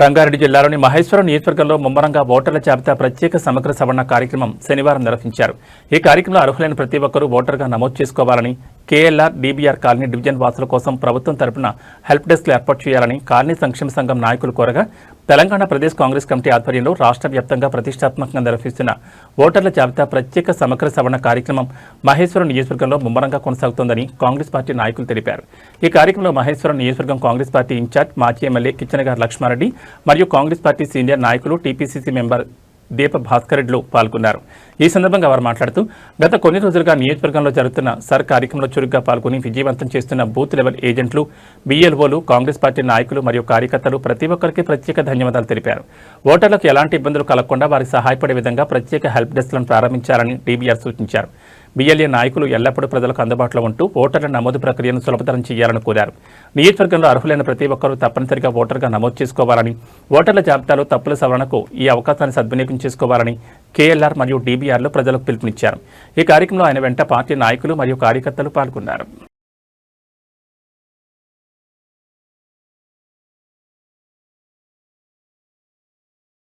రంగారెడ్డి జిల్లాలోని మహేశ్వరం నియోజకవర్గంలో ముమ్మరంగా ఓటర్ల జాబితా ప్రత్యేక సమగ్ర సవరణ కార్యక్రమం శనివారం నిర్వహించారు. ఈ కార్యక్రమంలో అర్హులైన ప్రతి ఒక్కరూ ఓటర్గా నమోదు చేసుకోవాలని, కేఎల్ఆర్, డీబీఆర్ కాలనీ డివిజన్ వాసుల కోసం ప్రభుత్వం తరపున హెల్ప్ డెస్క్లు ఏర్పాటు చేయాలని కాలనీ సంక్షేమ సంఘం నాయకులు కోరగా, తెలంగాణ ప్రదేశ్ కాంగ్రెస్ కమిటీ ఆధ్వర్యంలో రాష్ట్ర వ్యాప్తంగా ప్రతిష్టాత్మకంగా నిర్వహిస్తున్న ఓటర్ల జాబితా ప్రత్యేక సమగ్ర సవరణ కార్యక్రమం మహేశ్వరం నియోజకవర్గంలో ముమ్మరంగా కొనసాగుతోందని కాంగ్రెస్ పార్టీ నాయకులు తెలిపారు. ఈ కార్యక్రమంలో మహేశ్వరం నియోజకవర్గం కాంగ్రెస్ పార్టీ ఇన్ఛార్జ్ మాజీ ఎమ్మెల్యే కిచ్చనగారి లక్ష్మారెడ్డి మరియు కాంగ్రెస్ పార్టీ సీనియర్ నాయకులు టీపీసీసీ మెంబర్ దీప భాస్కర్ రెడ్డిలు పాల్గొన్నారు. ఈ సందర్భంగా వారు మాట్లాడుతూ, గత కొన్ని రోజులుగా నియోజకవర్గంలో జరుగుతున్న సర్ కార్యక్రమంలో చురుగ్గా పాల్గొని విజయవంతం చేస్తున్న బూత్ లెవెల్ ఏజెంట్లు, బీఎల్ఓలు, కాంగ్రెస్ పార్టీ నాయకులు మరియు కార్యకర్తలు ప్రతి ఒక్కరికి ప్రత్యేక ధన్యవాదాలు తెలిపారు. ఓటర్లకు ఎలాంటి ఇబ్బందులు కలగకుండా వారికి సహాయపడే విధంగా ప్రత్యేక హెల్ప్ డెస్క్లను ప్రారంభించాలని డీబీఆర్ సూచించారు. బీఎల్ఏ నాయకులు ఎల్లప్పుడూ ప్రజలకు అందుబాటులో ఉంటూ ఓటర్ల నమోదు ప్రక్రియను సులభతరం చేయాలని కోరారు. నియోజకవర్గంలో అర్హులైన ప్రతి ఒక్కరూ తప్పనిసరిగా ఓటర్గా నమోదు చేసుకోవాలని, ఓటర్ల జాబితాలో తప్పుల సవరణకు ఈ అవకాశాన్ని సద్వినియోగం చేసుకోవాలని కేఎల్ఆర్ మరియు డీబీఆర్లో ప్రజలకు పిలుపునిచ్చారు. ఈ కార్యక్రమంలో ఆయన వెంట పార్టీ నాయకులు మరియు కార్యకర్తలు పాల్గొన్నారు.